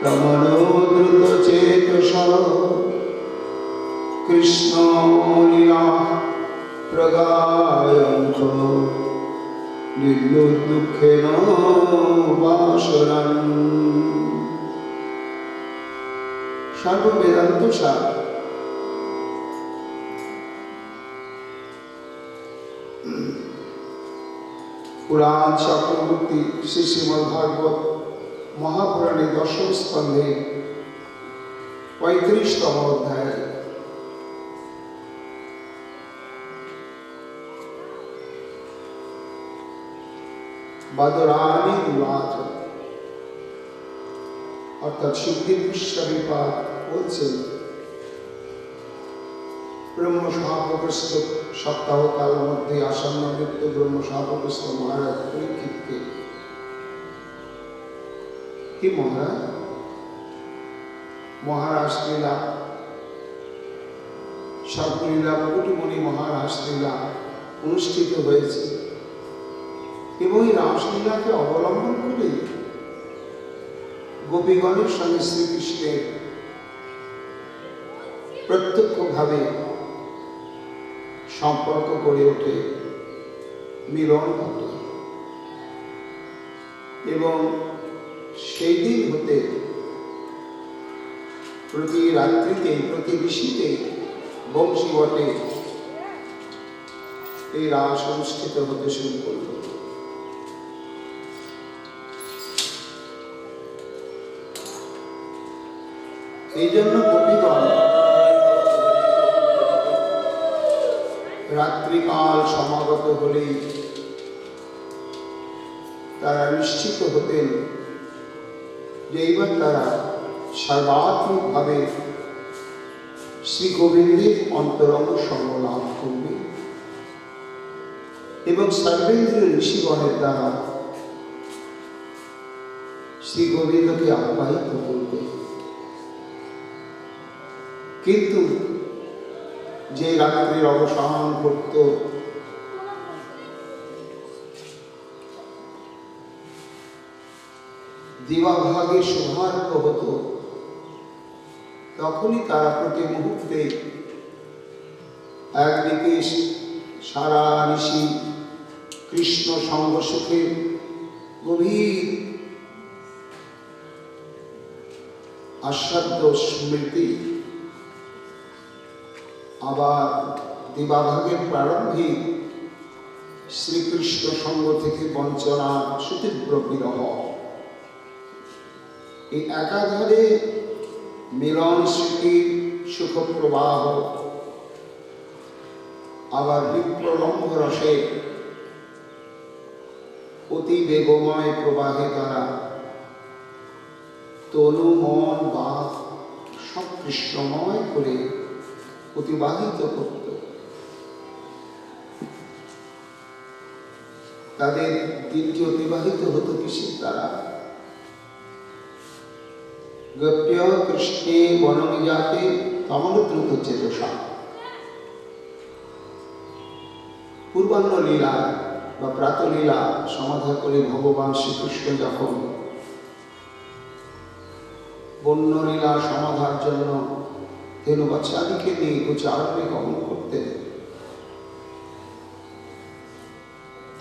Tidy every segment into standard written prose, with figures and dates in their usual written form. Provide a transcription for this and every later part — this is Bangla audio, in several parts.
রমণোদ্রুত চেতস কৃষ্ণ লীলা প্রগায়ন্ত নির্দুঃখেন বাসরান। সর্ববেদান্ত সার। পুরাণ চক্রবর্তী শ্রী শ্রীমদ্ ভাগবত মহাপুরাণে দশম স্কন্ধে 35তম অধ্যায় বাদরাণী দুরাত, অর্থাৎ সুখদেব গোস্বামীপাদ বলছেন, ব্রহ্ম সভাপতিস্থ সপ্তাহকালের মধ্যে আসন্ন মৃত্যু ব্রহ্ম সভাপতিস্থ মহারাজ পরীক্ষিতকে, কি মহারাজ লীলা, সর্বলীলা মুকুটমণি মহারাজ লীলা অনুষ্ঠিত হয়েছে এবং এই রাসলীলাকে অবলম্বন করে গোপীগণের সঙ্গে শ্রীকৃষ্ণের প্রত্যক্ষভাবে সম্পর্ক গড়ে ওঠে, মিলন ঘটে এবং সেই দিন হতে প্রতি রাত্রিতে প্রতি ঋষিতে বংশীবটে এই রাস অনুষ্ঠিত হতে শুরু করল। এই জন্য গোপীগণ রাত্রিকাল সমাগত হলেই তারা নিশ্চিত হতেন যে এইবার তারা সর্বাত্মকভাবে শ্রী গোবিন্দের অন্তরঙ্গ সঙ্গ লাভ করবে এবং সর্বেন্দ্রীয় ঋষিগণের দ্বারা শ্রী গোবিন্দকে আহ্বায়িত করবে। কিন্তু যে রাত্রির অবসান করত, দিবাভাগের শুভারম্ভ হতো, তখনই তারা প্রতি মুহূর্তে একদিকে সারা নিশি কৃষ্ণ সঙ্গ সুখে গভীর আস্বাদ্য স্মৃতি, আবার দিবাভাগের প্রারম্ভে শ্রীকৃষ্ণ সঙ্গ থেকে বঞ্চনা সুতীব্র বিরহ, এই একাধারে মিলন স্মৃতির সুখ প্রবাহ, আবার বিপ্রলম্ভ রসে অতি বেগময় প্রবাহে তারা তনু মন বা সব কৃষ্ণময় করে অতিবাহিত করত। তাদের দিনটি অতিবাহিত হতো কিসের দ্বারা? গপ্য কৃষ্ণে বননিজাতে কমলদ্রুত চেতসা। পূর্বাহ্ন লীলা বা প্রাতলীলা সমাধা করে ভগবান শ্রীকৃষ্ণ যখন বন্যলীলা সমাধার জন্য ধেনু বাচ্চাদিকে নিয়ে গোচারণে গমন করতেন,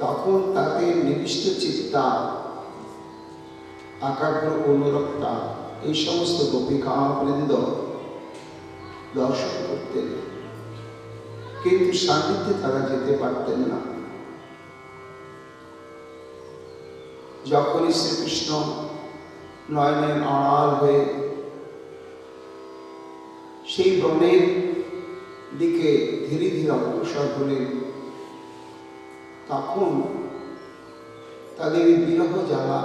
তখন তাদের নিবিষ্ট চিত্তা, একাগ্র অনুরক্তা এই সমস্ত গোপিকা বৃন্দ দর্শন করতেন, কিন্তু সান্নিধ্যে তারা যেতে পারতেন না। যখনই শ্রীকৃষ্ণ নয়নের আড়াল হয়ে সেই বনের দিকে ধীরে ধীরে অগ্রসর হলেন, তখন তাদের বিরহ জ্বালা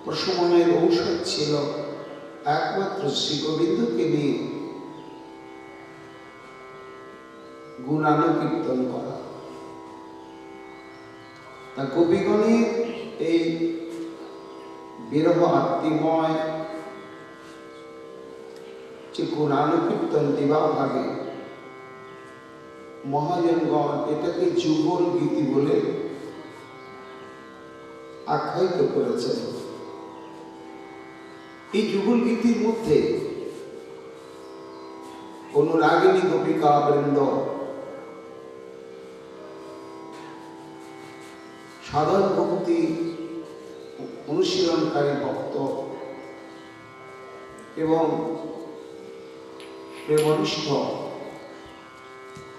প্রশমনের ঔষধ ছিল একমাত্র শ্রী গোবিন্দকে নিয়ে গুণানুকীর্তন করা। তা কবিগণের এই বিরহ আত্মীময় যে গুণানুকীর্তন দিবাভাগে মহাজনগণ এটাকে যুগল গীতি বলে আখ্যায়িত করেছেন। এই যুগল গীতির মধ্যে অনুরাগিনী গোপিকা বৃন্দ, সাধন ভক্তি অনুশীলনকারী ভক্ত এবং প্রেমনিষ্ঠ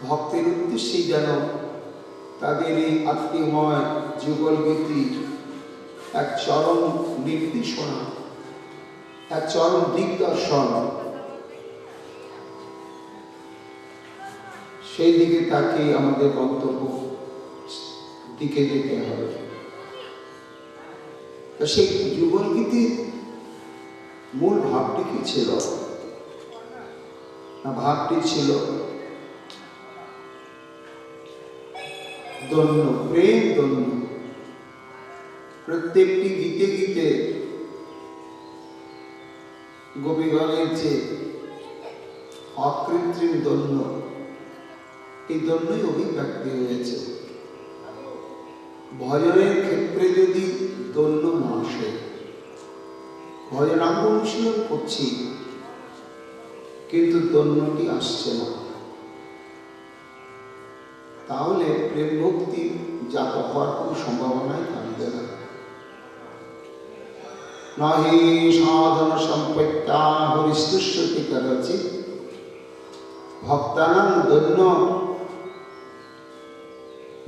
ভক্তের উদ্দেশ্যেই যেন তাদের এই আত্মীয়ময় যুগল গীতি এক চরম নির্দেশনা, এক চরম দিগদর্শন, সেই দিকে তাকে আমাদের গন্তব্য দিকে যেতে হবে। সেই যুগল গীতির মূল ভাবটি কি ছিল? না, ভাবটি ছিল দন্য, প্রেম দন্য। প্রত্যেকটি গীতে গীতে গোপীগণের যে অকৃত্রিম দন্য, এই দন্যই অভিব্যক্তি হয়েছে। ভজনের ক্ষেত্রে যদি দন্য না আসে, ভজনাঙ্গ অনুশীলন করছি কিন্তু দন্যটি আসছে না, তাহলে প্রেম ভক্তি জাত হওয়ার কোনো সম্ভাবনাই থাকবে না। নহি সাধন সম্পত্তা হরিস্তুষ্যতি করচিত ভক্তানাং দন্য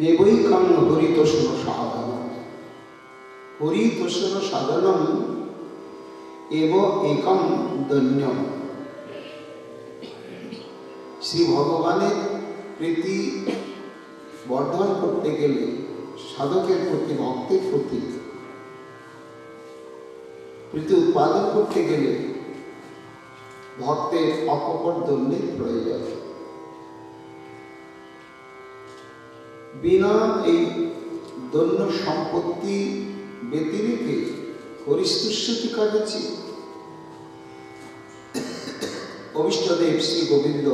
মেবৈকং হরিতোষণ সাধনম। হরিতোষণ সাধনম এব একম দন্যম। শ্রী ভগবানের প্রীতি বর্ধন করতে গেলে, সাধকের প্রতি, ভক্তের প্রতি প্রীতি উৎপাদন করতে গেলে ভক্তের অকপট দন্যের প্রয়োজন। বিনা এই দন্য সম্পত্তি ব্যতিরেকে হরিস্তুষ্যতি কারছি অভিষ্টদেব শ্রী গোবিন্দ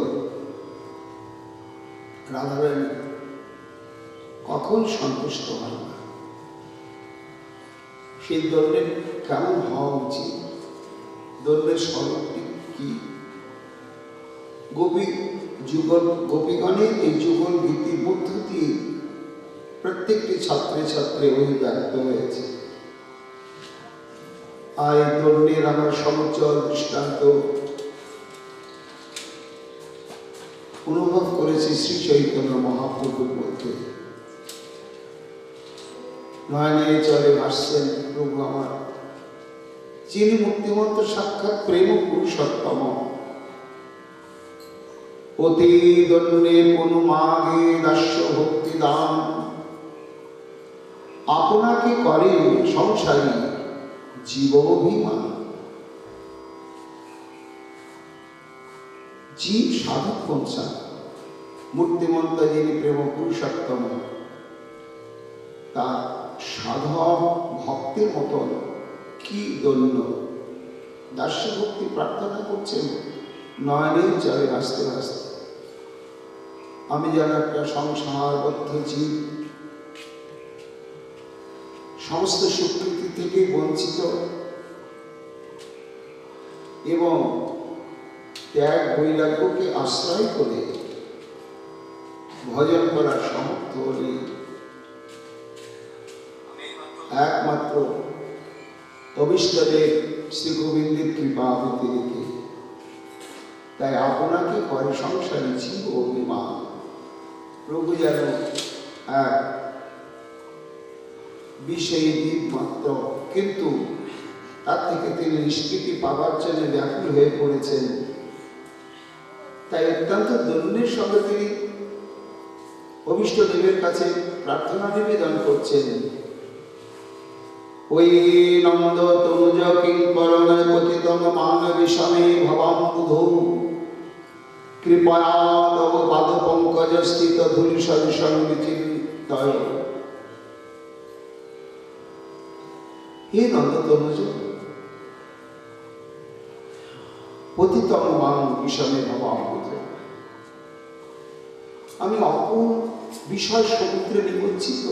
রাধারানী কখন সন্তুষ্ট হন না। সেই দন্যের কেমন হওয়া উচিত, দন্যের স্বরূপটি কি? গোপীগণের এই যুগল গীতির মধ্য দিয়ে প্রত্যেকটি ছাত্রে ছাত্রে অভিব্যক্ত হয়েছে। আর এই দন্যের আমরা সমুজ্জ্বল দৃষ্টান্ত অনুভব করেছি শ্রী চৈতন্য মহাপ্রভুর মধ্যে। নয়নে চলে ভাসছেন প্রভু আমার, যিনি মূর্তিমন্ত সাক্ষাৎ প্রেম পুরুষোত্তম। অতি দন্যে অনুমাগে দাস্য ভক্তি দান, আপনাকে করে সংসারী জীব অভিমান। জীব সাধক পঞ্চা, মূর্তিমন্ত যিনি প্রেম পুরুষোত্তম, তার সাধক ভক্তের মতন কি দন্য দাস্য ভক্তি প্রার্থনা করছেন নয়নের জলে ভাসতে ভাসতে। আমি যেন একটা সংসারবদ্ধ জীব, সমস্ত স্বীকৃতি থেকে বঞ্চিত এবং ত্যাগ বৈরাগ্যকে আশ্রয় করে ভজন করার সামর্থ্য হলে একমাত্র অভিষ্টদেব শ্রী গোবিন্দের কৃপা ব্যতিরেকে। তাই আপনাকে করে সংসারী জীব অভিমান। প্রভু যেন এক বিষয়ী দ্বীপ মাত্র, কিন্তু তার থেকে তিনি নিষ্কৃতি পাবার জন্য ব্যাকুল হয়ে পড়েছেন। তাই অত্যন্ত দন্যের সঙ্গে তিনি অভিষ্টদেবের কাছে প্রার্থনা নিবেদন করছেন। ওই নন্দ তনুজ কিঙ্করণে পতিতম মান বিষমে ভবাম বুধৌ কৃপয়া তব পাদ পঙ্কজ স্থিত ধূলি সদৃশং বিচিন্তয়। হে নন্দ তনুজ, পতিতম মান বিষমে ভবাম বুধৌ, আমি অপূর্ণ বিষয় সমুদ্রে নিমজ্জিত।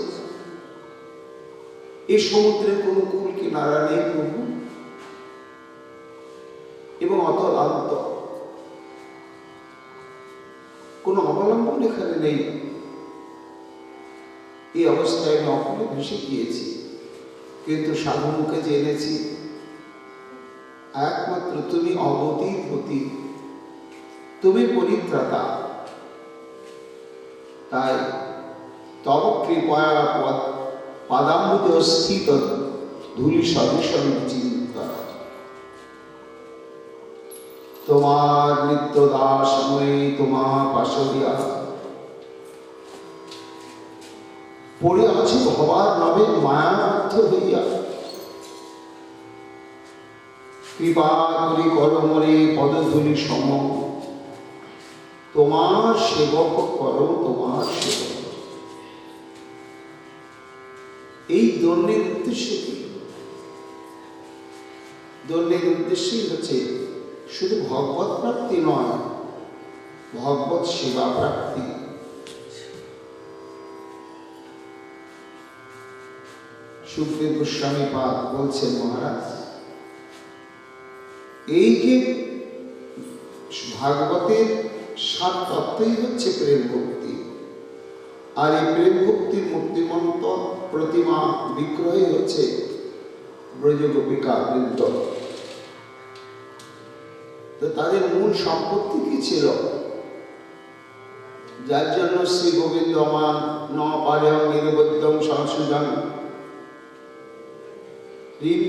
এই সমুদ্রের কোনো কূল কিনারা নেই প্রভু। এবং অতলান্ত, কোনো অবলম্বন এখানে নেই। এই অবস্থায় আমি অকলে ভেসে গিয়েছি, কিন্তু সাধুমুখে জেনেছি একমাত্র তুমি অবতীর প্রতি, তুমি পরিত্রাতা। তাই তব কৃপয়া পাদাম্বুজ স্থিত ধূলি সদৃশন চিন্তা, তোমার নিত্য দাসময়ী তোমার পাশরিয়া পড়ে আছে ভবার নবে মায়াবদ্ধ হইয়া। কৃপা করি করমরে পদধূলি সম, তোমার সেবক করো তোমার সেবক। এই দণ্ডের উদ্দেশ্য কি? দণ্ডের উদ্দেশ্যই হচ্ছে শুধু ভগবত প্রাপ্তি নয়, ভগবত সেবা প্রাপ্তি। সুখদেব গোস্বামী পাদ বলছেন, মহারাজ এই যে ভাগবতের 7 তত্ত্বই হচ্ছে প্রেম ভক্তি, আর এই প্রেম ভক্তির মূর্তিমন্ত প্রতিমা বিগ্রহই হচ্ছে ব্রজ গোপিকা বৃন্দ। তো তাদের মূল সম্পত্তি কি ছিল? যার জন্য শ্রী গোবিন্দ মান ন পারেম নিরবদ্ধম সংশোধন,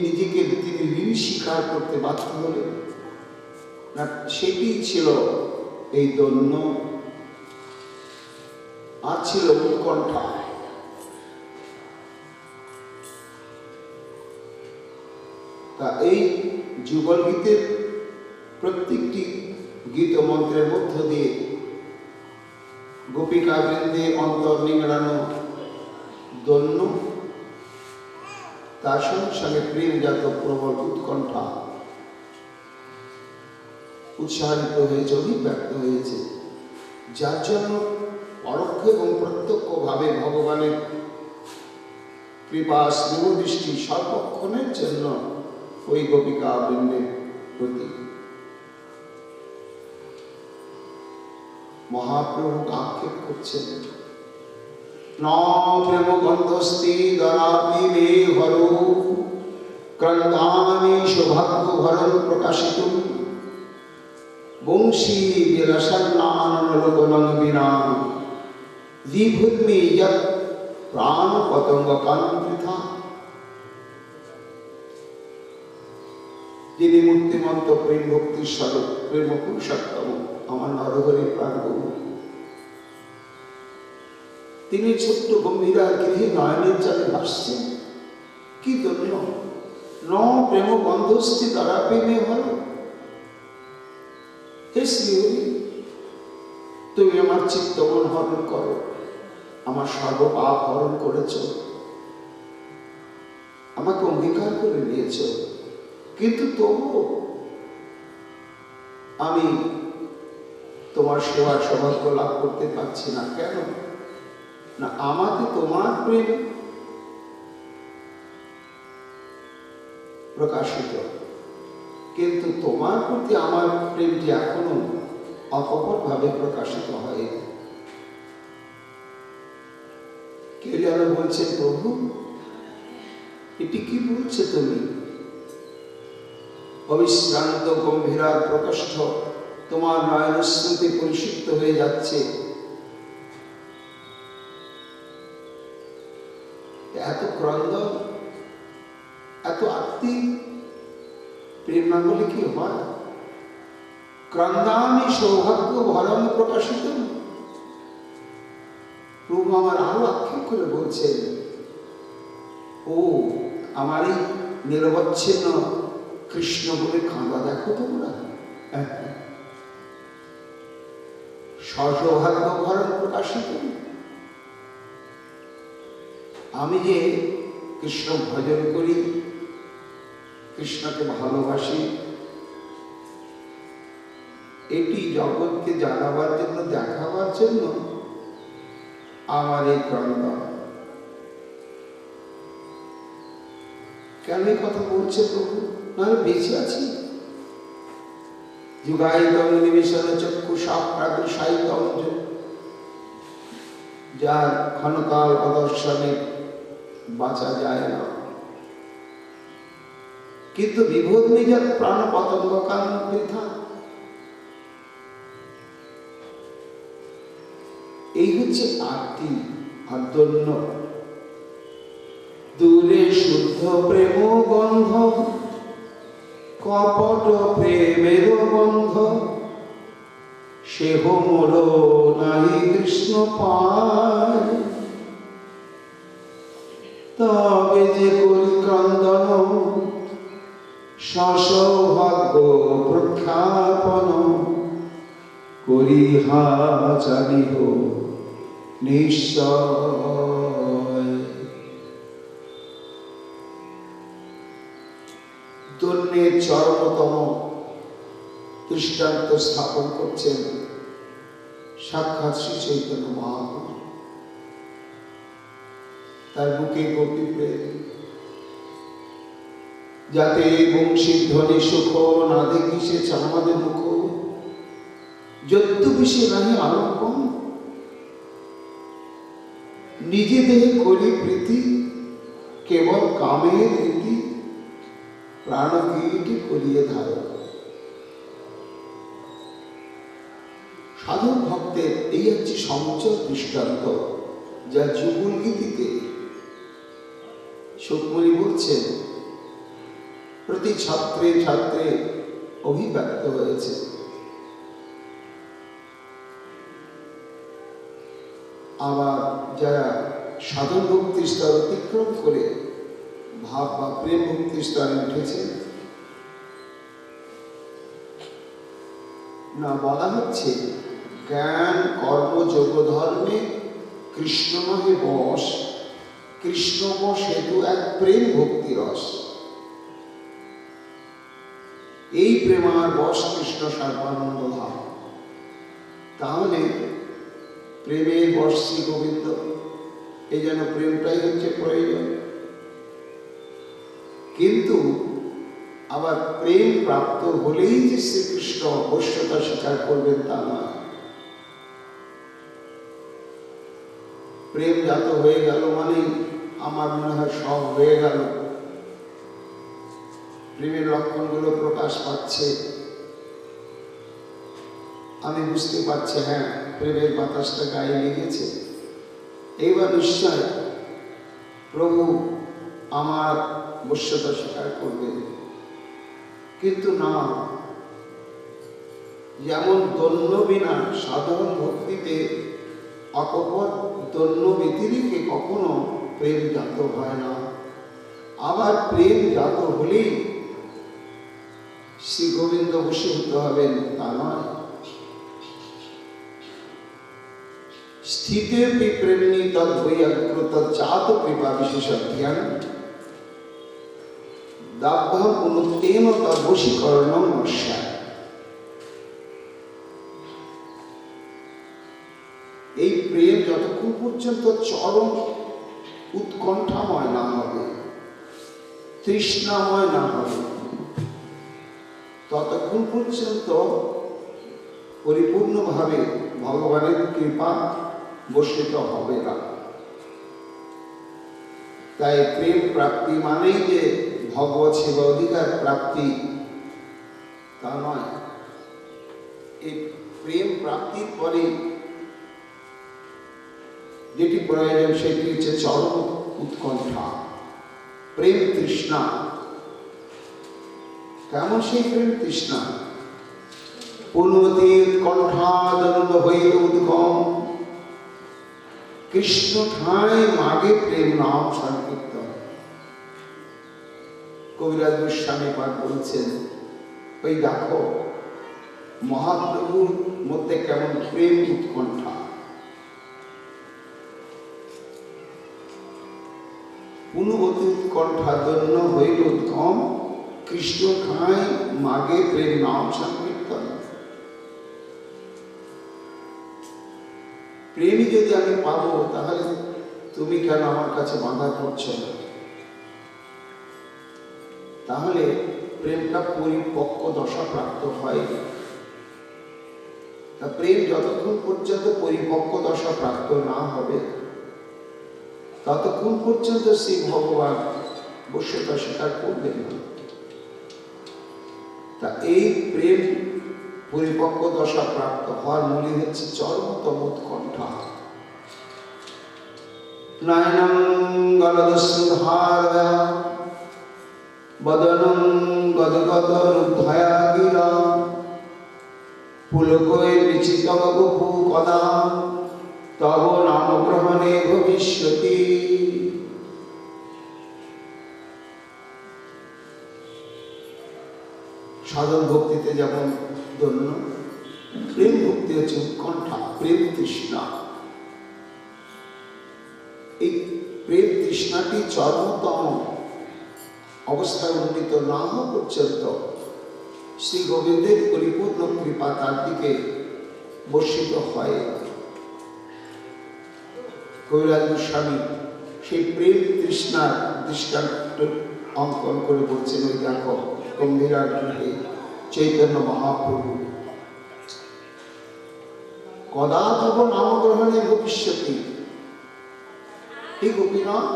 নিজেকে তিনি ঋণ স্বীকার করতে বাধ্য হলেন না, সেটি ছিল এই দন্য। আর ছিল উৎকণ্ঠা। তা এই যুগল গীতের প্রত্যেকটি গীত মন্ত্রের মধ্য দিয়ে গোপিকা বৃন্দে অন্তর নিংড়ানো দন্য, তার সঙ্গে সঙ্গে প্রেমজাত প্রবল উৎকণ্ঠা উৎসাহিত হয়েছে, অভিব্যক্ত হয়েছে, যার জন্য পরোক্ষ এবং প্রত্যক্ষভাবে ভগবানের কৃপা স্নেহ দৃষ্টি সর্বক্ষণের জন্য ওই গোপিকা বৃন্দের প্রতি। মহাপ্রভু আক্ষেপ করছেন, ন প্রেম গন্ধস্তি দরামি মে হরো ক্রন্দামি সৌভাগ্য ভরণ প্রকাশিত বংশী বিলাসান্নানলোকনং বিনা দ্বিভূমি যৎ প্রাণ পতঙ্গ কান্তিথা। যিনি মূর্তিমন্ত প্রেম ভক্তির স্বরূপ, প্রেম পুরুষোত্তম আমার নরহরির প্রাণগুরু, তিনি ছোট্ট গম্ভীরা গৃহে নয়নের জলে ভাসছেন। কি ধন্য! ন প্রেম বন্ধস্থি তারা প্রেমে হল। হে শ্রীহরি, তুমি আমার চিত্তমন হরণ করো, আমার সর্বপাপ হরণ করেছ, আমাকে অঙ্গীকার করে নিয়েছ, কিন্তু তবুও আমি তোমার সেবার সৌভাগ্য লাভ করতে পারছি না। কেন না? আমাকে তোমার প্রেম প্রকাশিত, কিন্তু তোমার প্রতি আমার প্রেমটি এখনো অকপট ভাবে প্রকাশিত হয়। কেউ যেন বলছে, প্রভু এটি কি বলছে তুমি? অবিশ্রান্ত গম্ভীরার প্রকোষ্ঠ তোমার নয়নস্মৃতি পরিশুদ্ধ হয়ে যাচ্ছে। এত ক্রন্দন, এত আত্মি প্রেম না বলে কি হয়? ক্রন্দামি সৌভাগ্য ভরণ প্রকাশিত। প্রভু আমার আরো আক্ষেপ করে বলছেন, ও আমার এই নিরবচ্ছিন্ন কৃষ্ণ বলে কাঁদা দেখো তোমরা, সৌভাগ্য ভরণ প্রকাশিত। আমি যে কৃষ্ণ ভজন করি, কৃষ্ণকে ভালোবাসি, এটি জগৎকে জানাবার জন্য, দেখাবার জন্য আমার এই ক্রন্দন। কেন এই কথা বলছে প্রভু? নাহলে বেঁচে আছি, যুগায়িতং নিমিষণ চক্ষুষা প্রাদুষায়িতং, যার ক্ষণকাল প্রদর্শনে বাঁচা যায় না। কিন্তু বিবোধ নিজের প্রাণ পতঙ্গ কারণ বৃথা। এই হচ্ছে আরতি আর দন্য। দূরে শুদ্ধ প্রেম গন্ধ, কপট প্রেমের গন্ধ, সেহ মোর নাহি কৃষ্ণ পায়। তবে যে করি ক্রন্দন, সসৌভাগ্য প্রখ্যাপন, করি হা জানিহ নিশ্চয়। দন্যের চরমতম দৃষ্টান্ত স্থাপন করছেন সাক্ষাৎ শ্রী চৈতন্য মহাপ্রভু। তার বুকে গোপী প্রেম, যাতে বংশীর ধ্বনি সুখ না দেখি সে চামাদের মুখ, যদ্যপিসে নাহি আরোপণ, নিজে দেহে করি প্রীতি, কেবল কামের রীতি, প্রাণগীতি করিয়ে ধারণ। সাধক ভক্তের এই হচ্ছে সঞ্চয় দৃষ্টান্ত, যা যুগল গীতিতে সুকমণি বলছেন প্রতি ছাত্রে ছাত্রে অভিব্যক্ত হয়েছে। আবার যারা সাধন ভক্তির স্তর অতিক্রম করে ভাব বা প্রেম ভক্তির স্তরে উঠেছে, না বলা হচ্ছে জ্ঞান কর্ম যোগ ধর্মে কৃষ্ণ নহে বশ, কৃষ্ণ বশ হেতু এক প্রেম ভক্তি রস। এই প্রেমার বশ কৃষ্ণ সর্বানন্দ ধাম। তাহলে প্রেমের বশ শ্রী গোবিন্দ, এই যেন প্রেমটাই হচ্ছে প্রয়োজন। কিন্তু আবার প্রেম প্রাপ্ত হলেই যে শ্রীকৃষ্ণ অবশ্যতা স্বীকার করবেন তা নয়। প্রেম জাত হয়ে গেল মানে আমার মনে হয় সব হয়ে গেল, প্রেমের লক্ষণগুলো প্রকাশ পাচ্ছে, আমি বুঝতে পারছি হ্যাঁ প্রেমের বাতাসটা গায়ে লেগেছে, এইবার নিশ্চয় প্রভু আমার বশ্যতা স্বীকার করবেন। কিন্তু না, যেমন দন্য বিনা সাধারণ ভক্তিতে অকপট দন্য ব্যতিরিকে কখনো প্রেম জাত হয় না। আবার প্রেম জাত হলেই শ্রী গোবিন্দ বশে হতে হবেন তা নয়। স্থিতে প্রেমনি তদ্বৈয়াগ্রত চাত কৃপা বিশেষ জ্ঞান, দাভ্যাম অনুত্তেম তদ বশীকরণম নস্যাৎ। এই প্রেম যতক্ষণ পর্যন্ত চরম উৎকণ্ঠাময় না হবে, তৃষ্ণাময় না হবে, ততক্ষণ পর্যন্ত পরিপূর্ণভাবে ভগবানের কৃপা বর্ষিত হবে না। তাই প্রেম প্রাপ্তি মানেই যে ভগবত সেবা অধিকার প্রাপ্তি তা নয়। এই প্রেম প্রাপ্তির পরে যেটি প্রয়োজন সেটি হচ্ছে চরম উৎকণ্ঠা, প্রেম তৃষ্ণা। কেমন সেই প্রেম তৃষ্ণা? পুনতি উৎকণ্ঠাদন্দ হইল উদ্গম, কৃষ্ণ ঠাঁই মাগে প্রেম নাম সংকীর্তন। কবিরাজ গোস্বামী পাঠ বলছেন, ওই দেখো মহাপ্রভুর মধ্যে কেমন প্রেম উৎকণ্ঠা। পুনবতী উৎকণ্ঠা দন্য হইল উদ্গম, কৃষ্ণ ঠাঁই মাগে প্রেম নাম সংকীর্তন। প্রেমই যদি আমি পাবো, তাহলে তুমি কেন আমার কাছে বাধা করছো না? তাহলে প্রেমটা পরিপক্ক দশা প্রাপ্ত হয় তা প্রেম যতক্ষণ পর্যন্ত পরিপক্ক দশা প্রাপ্ত না হবে ততক্ষণ পর্যন্ত শ্রী ভগবান বশ্যতা স্বীকার করবেন না। তা এই প্রেম পরিপক্ক দশা প্রাপ্ত হওয়ার মূলে হচ্ছে চরমতম উৎকণ্ঠা। নয়নং গলদস্রুধারয়া বদনং গদগদরুদ্ধয়া গিরা পুলকয়ে বিচিতং বপু কদা তব নাম গ্রহণে ভবিষ্যতি। সাধন ভক্তিতে যেমন ধন্য, প্রেম ভক্তি হচ্ছে উৎকণ্ঠা, প্রেম তৃষ্ণা। এই প্রেম তৃষ্ণাটি চরমতম অবস্থায় উন্নীত না হওয়া পর্যন্ত শ্রী গোবিন্দের পরিপূর্ণ কৃপা তার দিকে বর্ষিত হয়। কবিরাজ গোস্বামী সেই প্রেম তৃষ্ণার দৃষ্টান্ত অঙ্কন করে বলছেন, ওই দেখো গম্ভীরা গৃহে চৈতন্য মহাপ্রভু কদা তব নাম গ্রহণে ভবিষ্যতি। হে গোপীনাথ,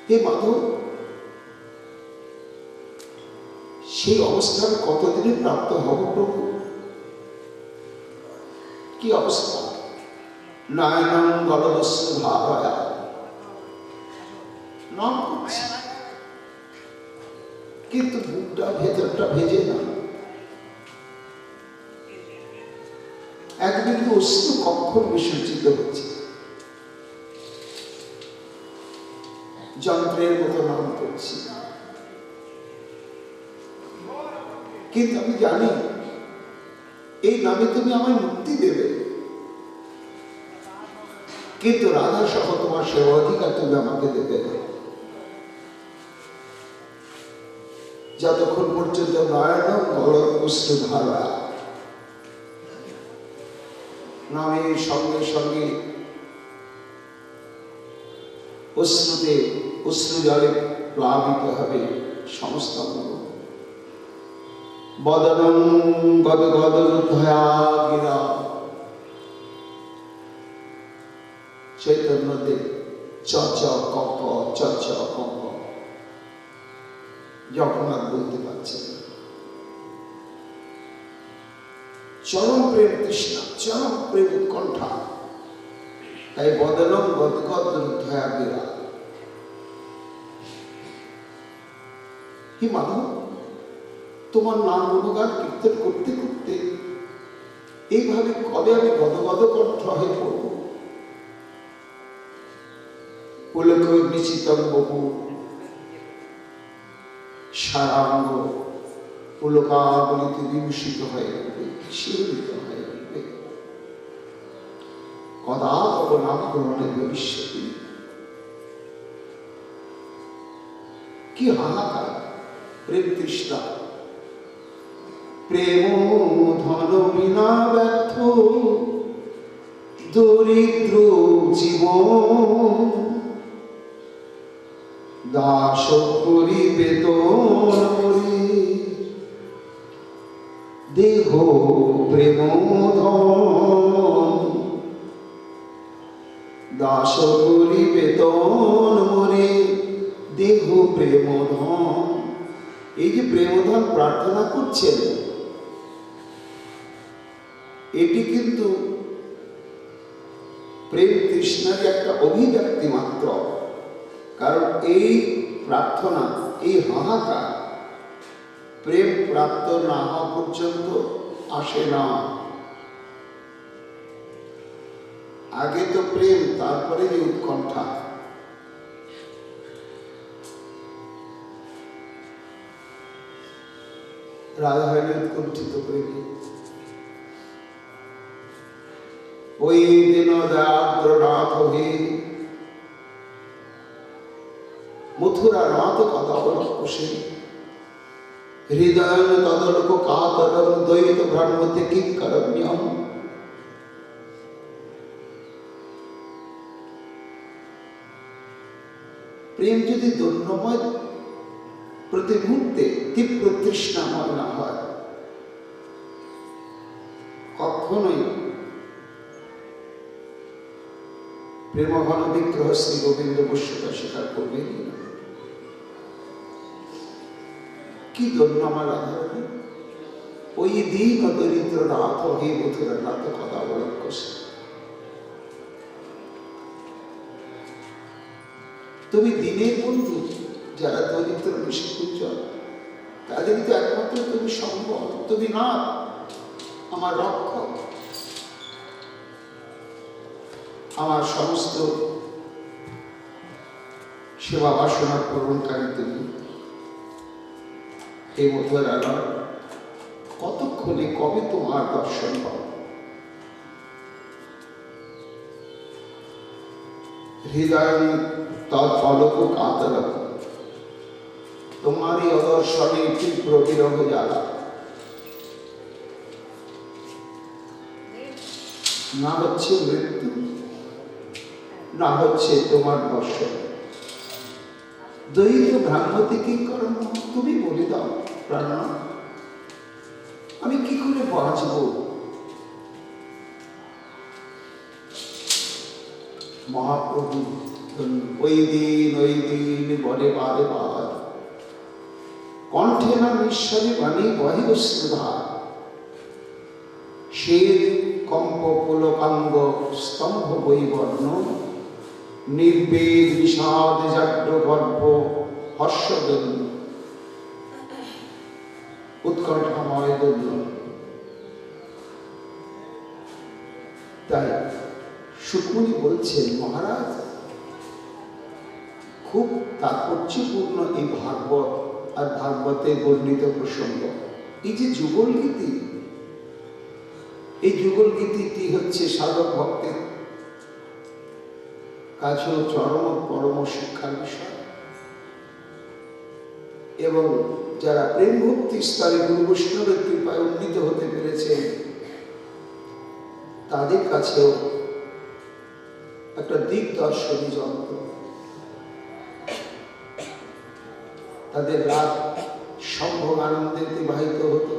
হে মাধব, সেই অবস্থান কতদিনে প্রাপ্ত হব প্রভু? কি অবস্থা? নয়নং গলদস্রুধারয়া, নাম করছি কিন্তু বুকটা ভেতরটা ভেজে না। একদিন অশ্রু কখন বিসর্জিত হচ্ছে, যন্ত্রের মতো নাম করছি, কিন্তু আমি জানি এই নামে তুমি আমায় মুক্তি দেবে, কিন্তু রাধা সহ তোমার সেবা অধিকার তুমি আমাকে দেবে না। যতক্ষণ পর্যন্ত নয়নং গলদস্রুধারয়া, নামের সঙ্গে সঙ্গে অশ্রুতে অশ্রু জলে প্লাবিত হবে সমস্ত অঙ্গ। বদনং গদগদরুদ্ধয়া গিরা, চৈতন্যদেব চ চ ক ক চ চ ক ক যখন আর বলতে পারছেন না। চরম প্রেম তৃষ্ণা, চরম প্রেম উৎকণ্ঠা, তাই বদনং গদগদরুদ্ধয়া গিরা। হে মাধব, তোমার নাম গুণগান কীর্তন করতে করতে এইভাবে কবে আমি গদগদ কণ্ঠ হয়ে পড়ব? পুলকয়ে বিচিতং বপু, সারাঙ্গ পুলকাবলিতে বিভূষিত হয়ে উঠবে, শিহরিত হয়ে উঠবে। কদা তব নাম গ্রহণে ভবিষ্যতি। কি হাহাকার প্রেম তৃষ্ণা! প্রেম ধন বিনা ব্যর্থ দরিদ্র জীবন, দাস করি বেতন করি দেহ প্রেম ধন, দাস করি বেতন মরে দেহ প্রেম ধন। এই যে প্রেমধন প্রার্থনা করছেন, এটি কিন্তু প্রেম তৃষ্ণার একটা অভিব্যক্তি মাত্র। কারণ এই প্রার্থনা, এই হাহাকার প্রেম প্রাপ্ত না হওয়া পর্যন্ত আসে না। আগে তো প্রেম, তারপরে যে উৎকণ্ঠা। রাধা হইলে উৎকণ্ঠিত প্রেমী। ওই দিন দয়াদ্রনাথ হে মথুরা নাথ কথা বলছে, হৃদয় তদলোক কাতরম দ্বৈত ভ্রান্মতে কিং করম্যম। প্রেম যদি দৈন্যময়, প্রতি মুহূর্তে তীব্র তৃষ্ণাময় না হয়, কখনোই প্রেমঘন বিগ্রহ শ্রী গোবিন্দ বস্যতা স্বীকার করবেন না। কি ধন্য আমার রাধারানী, ওই দীন দরিদ্র নাথ হে মথুরা নাথ কথা অবলম্বন। তুমি দিনের বন্ধু, যারা দরিদ্র নিষ্কুঞ্জল, তাদের তো একমাত্র তুমি সম্ভব, তুমি না আমার রক্ষক, আমার সমস্ত সেবা বাসনা পূরণকারী তুমি। এই মথুরা নয়, কতক্ষণে কবে তোমার দর্শন পাব? হৃদয় তৎফলক কাতর, তোমারই অদর্শনে তীব্র বিরহ জ্বালা। না হচ্ছে মৃত্যু, না হচ্ছে তোমার দর্শন। দ্বৈত ভ্রান্তি কি কর্ম, তুমি বলে দাও প্রাণ, আমি কি করে বাঁচব? মহাপ্রভু ওই দিন বলে বারে বার, কণ্ঠে না নিঃস্বরে বাণী বহে অশ্রুধার। শ্বেত কম্প পুলকাঙ্গ স্তম্ভ বৈবর্ণ, নির্বেদ বিষাদ জাগ্র গর্ভ হর্ষদন্য, উৎকণ্ঠাময় দন্য। তাই সুকমণি বলছেন, মহারাজ খুব তাৎপর্যপূর্ণ এই ভাগবত আর ভাগবতে বর্ণিত প্রসঙ্গ। এই যে যুগল গীতি, এই যুগল গীতিটি হচ্ছে সাধক ভক্তের কাছেও চরম পরম শিক্ষার বিষয়, এবং যারা প্রেম ভক্তি স্তরে গুরু বৈষ্ণবের কৃপায় উন্নীত হতে পেরেছেন, তাদের কাছেও একটা দিগদর্শনী যন্ত্র। তাদের রাত সম্ভোগ আনন্দে অতিবাহিত হতো,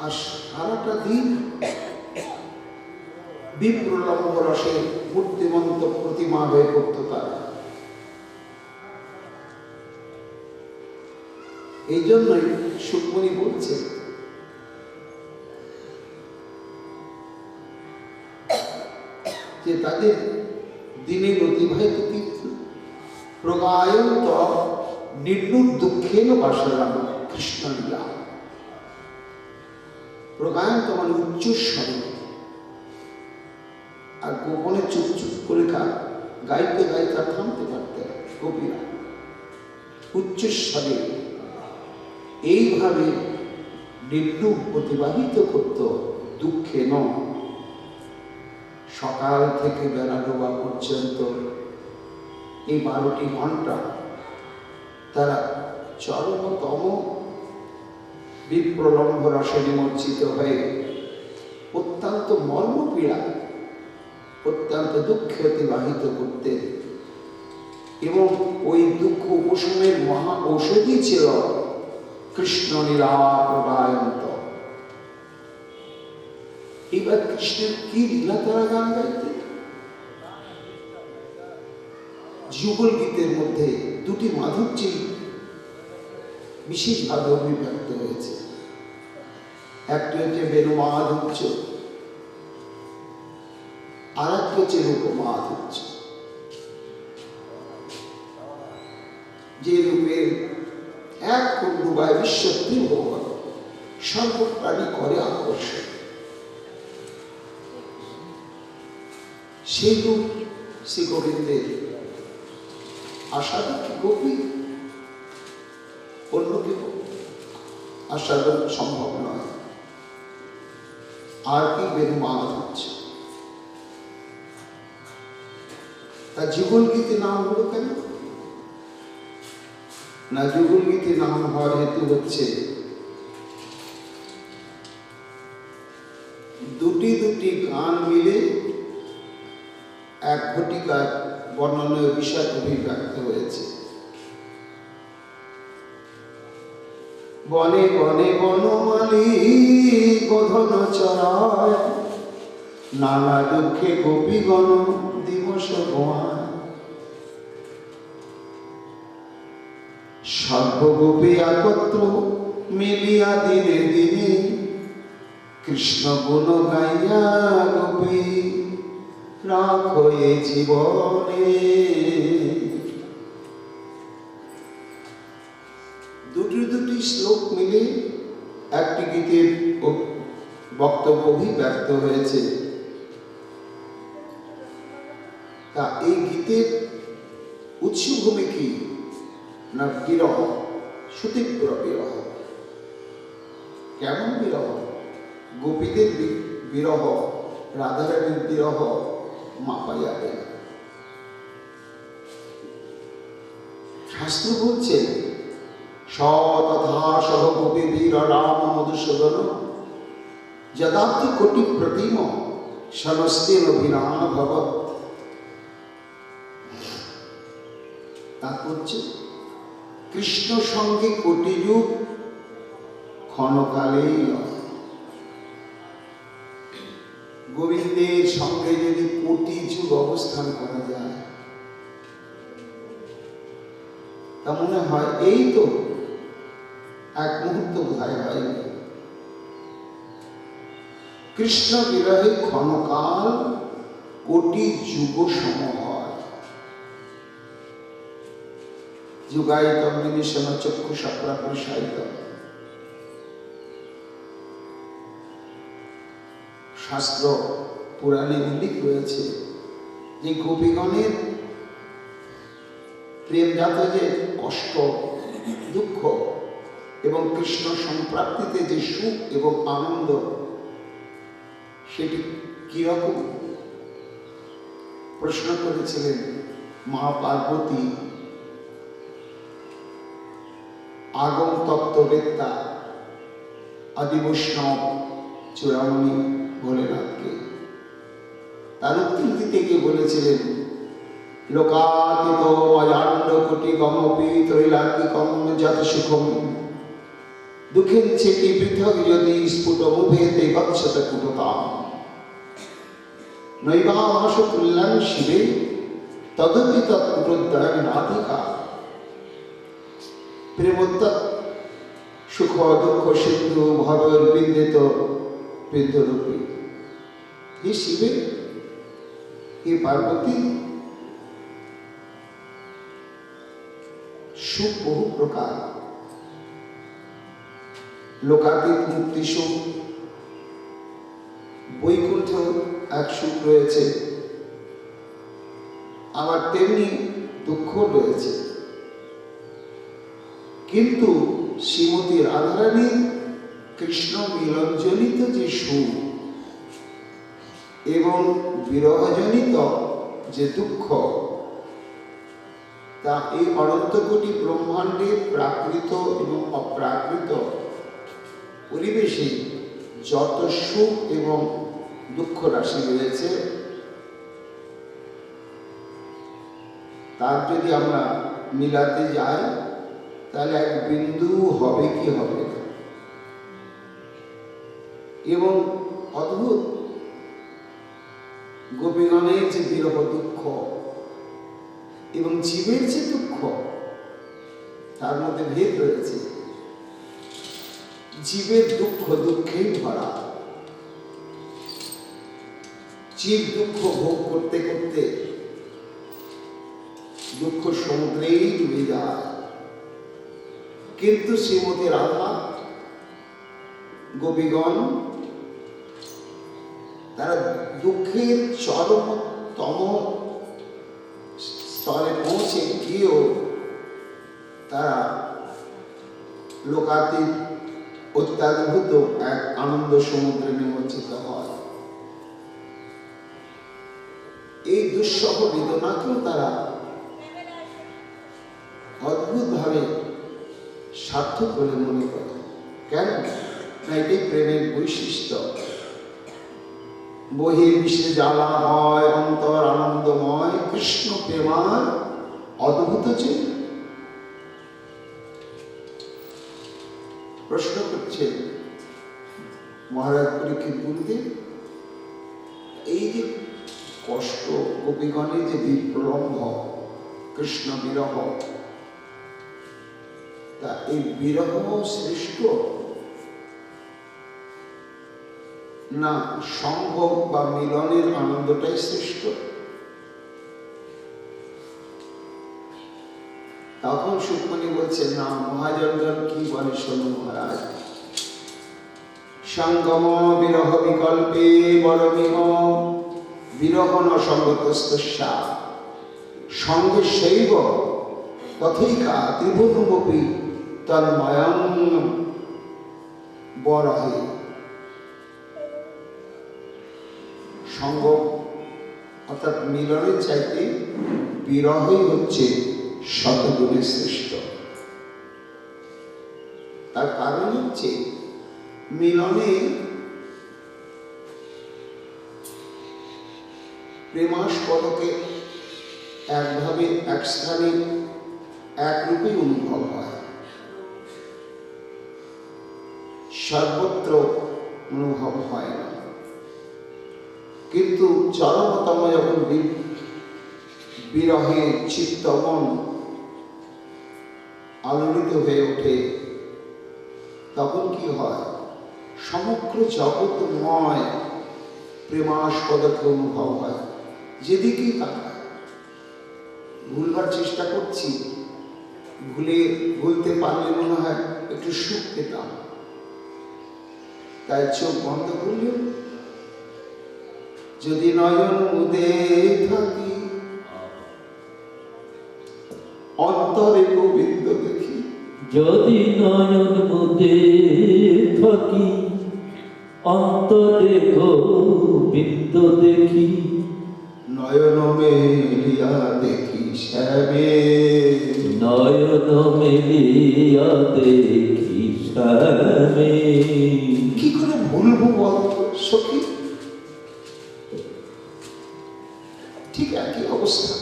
আর সারাটা দিন বিপ্রলম্ব রসে মূর্তিমন্ত প্রতিমা হয়ে পড়ত তারা। এই জন্যই সুকমণি বলছে, যে তাদের দিনের অতিবাহিত প্রগায়ন্ত নির্ণুর দুঃখেন বাসরাম কৃষ্ণ লীলা। প্রগায়ন্ত মানে উচ্চস্বরে, আর গোপনে চুপ চুপ করে গাইতে গাইতে থামতে পারতেন গোপীরা। উচ্চস্বরে এইভাবে নির্ণুর অতিবাহিত করত দুঃখে ন, সকাল থেকে বেলা ডোবা পর্যন্ত এই 12টি ঘন্টা তারা চরমতম বিপ্রলম্ব রসে নিমজ্জিত হয়ে অত্যন্ত মর্মপীড়া, অত্যন্ত দুঃখে অতিবাহিত করতেন। এবং ওই দুঃখ উপশমের মহা ঔষধি ছিল কৃষ্ণ লীলা প্রগায়ন্ত। এবার কৃষ্ণের কি লীলা তারা গান গাইতেন? যুগল গীতের মধ্যে দুটি মাধুর্যই বিশেষভাবে অভিব্যক্ত হয়েছে। একটি হচ্ছে বেণু মাধুর্য, আর একটি হচ্ছে রূপ মাধুর্য। যে রূপের এক কুণ্ডুবায় বিশ্ব ত্রিভুবন সর্বপ্রাণী করে আকর্ষণ, সেই রূপ শ্রী গোবিন্দের আস্বাদন গোপী, অন্য কেউ আস্বাদন সম্ভব নয়। আর কি বেণু মাধুর্য। তা যুগল গীতে নাম হলো কেন? না, যুগল গীতে নাম হওয়ার হেতু হচ্ছে দুটি গান মিলে এক ঘটিকার বর্ণনীয় বিষয় অভিব্যক্ত হয়েছে। বনে বনে বনমালী গোধন চরায়, নানা দুঃখে গোপীগণ দিবস গোয়ায়। সর্বগোপী একত্র মিলিয়া দিনে দিনে, কৃষ্ণ গুণ গাইয়া গোপী রাখো এ জীবনে। দুটি শ্লোক মিলে একটি গীতের বক্তব্য ব্যক্ত হয়েছে। তা এই গীতের উৎসভূমি কি না বিরহ, সুতীব্র বিরহ। কেমন বিরহ? গোপীদের বিরহ, রাধারানীর বিরহ মাপা যাবে না। শাস্ত্র বলছেন তথা সহ গোপী বীর রাম মধুসূদন যদাতি কোটি প্রতিম সমস্তেন অভিনাম ভবৎ। তাৎপর্য, কৃষ্ণ সঙ্গে কোটি যুগ ক্ষণকালেই নয়। গোবিন্দের সঙ্গে যদি কোটি যুগ অবস্থান করা যায়, তা মনে হয় এই তো এক মুহূর্ত বোধহয় হয়নি। কৃষ্ণ বিরহে ক্ষণকাল কোটি যুগ সম হয়। যুগায়িতম নিমিষম চক্ষুষা প্রসারিতম। শাস্ত্র পুরাণে উল্লেখ রয়েছে যে গোপীগণের প্রেমজাত যে কষ্ট, দুঃখ এবং কৃষ্ণ সম্প্রাপ্তিতে যে সুখ এবং আনন্দ, সেটি কিরকম প্রশ্ন করেছিলেন মা পার্বতী আগম তত্ত্ববেত্তা আদি বৈষ্ণব চূড়ামণি ভোলেনাথকে। তার উত্তর দিতে গিয়ে বলেছিলেন লোকাতীত অজান্ড কোটি গমপি ত্রৈলাকিকম যত সুখম দুঃখের চেতি পৃথক যদি স্ফুট মুভেতে গচ্ছত কুটতাম নৈবাস তুল্যাং শিবে তদপি তৎকুটোদ্দয়ং নাধিকা। প্রেমোত্তর সুখ দুঃখ সিন্ধু ভবের বিন্দিত বিন্দুরূপী। হে শিবে, হে পার্বতী, সুখ বহু প্রকার। লোকাতীত মুক্তি সুখ, বৈকুণ্ঠ এক সুখ রয়েছে, আবার তেমনি দুঃখ রয়েছে। কিন্তু শ্রীমতী রাধারানীর কৃষ্ণ মিলনজনিত যে সুখ এবং বিরহজনিত যে দুঃখ, তা এই অনন্ত কোটি ব্রহ্মাণ্ডের প্রাকৃত এবং অপ্রাকৃত পরিবেশে যত সুখ এবং দুঃখ রাশি রয়েছে, তার যদি আমরা মিলাতে যাই তাহলে এক বিন্দু হবে কি হবে না। এবং অদ্ভুত গোপীগণের যে বিরহ দুঃখ এবং জীবের যে দুঃখ, তার মধ্যে ভেদ রয়েছে। জীবের দুঃখ দুঃখেই ভরা। জীব দুঃখ ভোগ করতে করতে দুঃখ সমুদ্রেই ডুবে যায়। কিন্তু শ্রীমতী রাধা গোপীগণ তারা দুঃখের চরমতম স্তরে পৌঁছে গিয়েও তারা লোকাতীত অত্যাদ্ভুত এক আনন্দ সমুদ্রে নিমজ্জিত হয়। এই দুঃসহ বেদনাকেও তারা অদ্ভুত ভাবে সার্থক বলে মনে করে। কেন না এটাই প্রেমের বৈশিষ্ট্য। বহির্বিশ্বে জ্বালা হয়, অন্তর আনন্দময়, কৃষ্ণ প্রেমার অদ্ভুত চিহ্ন। প্রশ্ন করছেন মহারাজ পরীক্ষিত গুরুদেব, এই যে কষ্ট গোপীগণের যে বিপ্লম্ভ কৃষ্ণ বিরহ, তা এই বিরহ শ্রেষ্ঠ না সঙ্গ বা মিলনের আনন্দটাই শ্রেষ্ঠ? তখন সুকমণি বলছে, না, মহাজনগণ কি বলে শোনো মহারাজ। সঙ্গম বিরহ বিকল্পে বরমিহ বিরহ ন সঙ্গতস্তস্যা সঙ্গে শৈব তথৈকা ত্রিভুবনমপি তন্ময়ং বরহে। সঙ্গ অর্থাৎ মিলনের চাইতে বিরহই হচ্ছে শতগুণে শ্রেষ্ঠ। তার কারণ হচ্ছে মিলনে প্রেমাস্পদকে একভাবে এক স্থানে একরূপে অনুভব হয়, সর্বত্র অনুভব হয় না। কিন্তু চরমতম যখন বিরহে চিত্তমন আলোড়িত হয়ে ওঠে, তখন কি হয়? সমগ্র জগৎময় প্রেমাস্পদকে অনুভব হয়। যেদিকেই তাকায়, ভুলবার চেষ্টা করছি, ভুলতে পারলে মনে হয় একটু সুখ পেতাম, তাই চোখ বন্ধ করলেও যদি নয়ন মুদে থাকি অন্তরে গোবিন্দ দেখি। যদি নয়ন মুদে থাকি অন্তরে গোবিন্দ দেখি। নয়ন মেলিয়া দেখি শ্যামে, নয়ন মেলিয়া দেখি শ্যামে। কি করে ভুলবো বলতো সখী? ঠিক একই অবস্থা।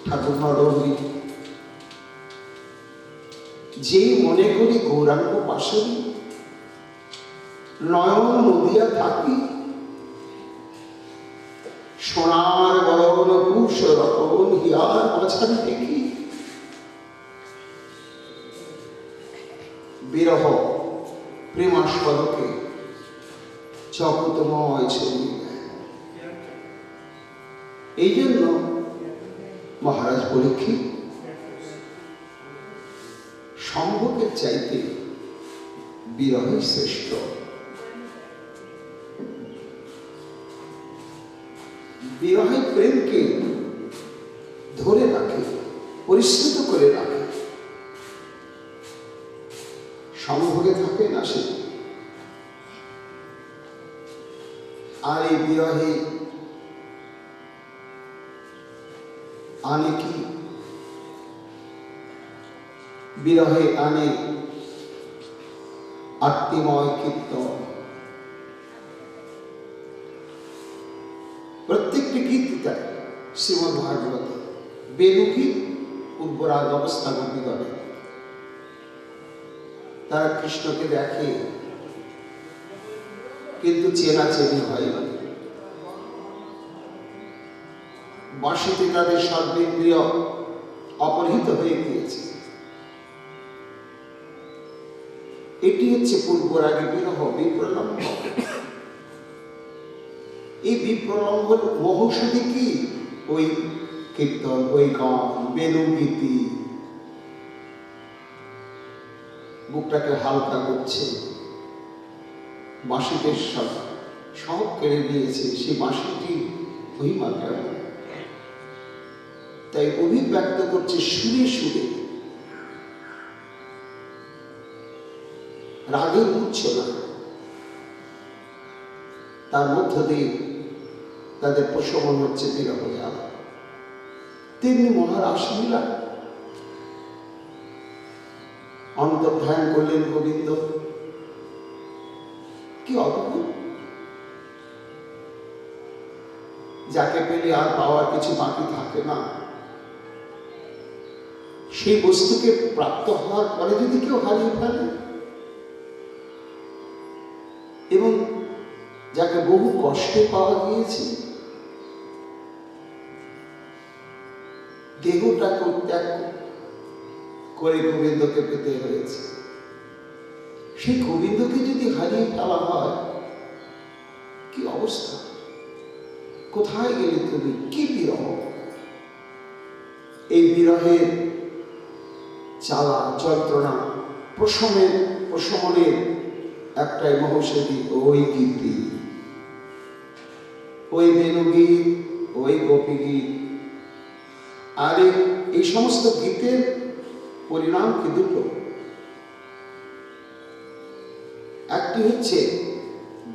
ঠাকুর নরহরি, যেই মনে করি গৌরাঙ্গ পাশরি নয়ন নদিয়া থাকি, সোনার বরণ কুশ রতন হিয়ার মাঝারি দেখি। বিরহ প্রেমাস্পদকে জগৎময় ছড়িয়ে দেয়। এই জন্য মহারাজ পরীক্ষিত সম্ভোগের চাইতে বিরহই শ্রেষ্ঠ। বিরহে প্রেমকে ধরে রাখে, পরিশ্রুত করে রাখে, সম্ভোগে থাকে না সে। আর এই বিরহে আনে কি? বিরহে আনে আত্মময় কীর্তন। প্রত্যেকটি গীত তাই শ্রীমদ্ ভাগবত বেদুকি উদ্বরাগ অবস্থা গতি করে। তারা কৃষ্ণকে দেখে, কিন্তু চেনাচেনি হয় না। বাঁশিতে তাদের সর্বেন্দ্রিয় অপহৃত হয়ে গিয়েছে। এটি হচ্ছে পূর্বরাগে বিরহ, বিপ্রলম্ব। এই বিপ্রলম্বের মহৌষধি কি? ওই কীর্তন, ওই গান, বেদুগীতি বুকটাকে হালকা করছে। বাঁশিতে সব কেড়ে নিয়েছে, সেই বাঁশিটি মহিমা কেমন, তাই অভিব্যক্ত করছে সুরে সুরে। রাগের উচ্ছ্বাস, তার মধ্য দিয়ে তাদের প্রশমন হচ্ছে বিরহ জ্বালা। তেমনি মহারাসলীলা অন্তর্ধান করলেন গোবিন্দ। কি অদ্ভুত! যাকে পেলে আর পাওয়ার কিছু বাকি থাকে না, সেই বস্তুকে প্রাপ্ত হওয়ার পরে যদি কেউ হারিয়ে ফেলে এবং যাকে বহু কষ্টে পাওয়া গিয়েছে, দেহটাকে ত্যাগ করে গোবিন্দকে পেতে হয়েছে, সেই গোবিন্দকে যদি হারিয়ে ফেলা হয়, কি অবস্থা? কোথায় গেলে তুমি? কি বিরহ! এই বিরহের জ্বালা যন্ত্রণা প্রশমনের একটাই মহৌষধি, ওই গীতি, ওই বেণুগীত, ওই গোপীগীত। আর এই সমস্ত গীতের পরিণাম কি? দুটো। একটি হচ্ছে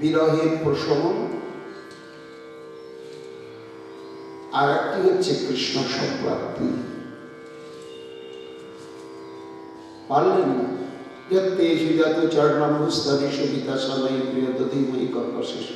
বিরহের প্রশমন, আর একটি হচ্ছে কৃষ্ণ সম্প্রাপ্তি। পারলেন না, যত্তে সুজাত চরণাম্বুস্তরে সুবিতা সবাই প্রিয় দধিময়ী কর্কশেষ।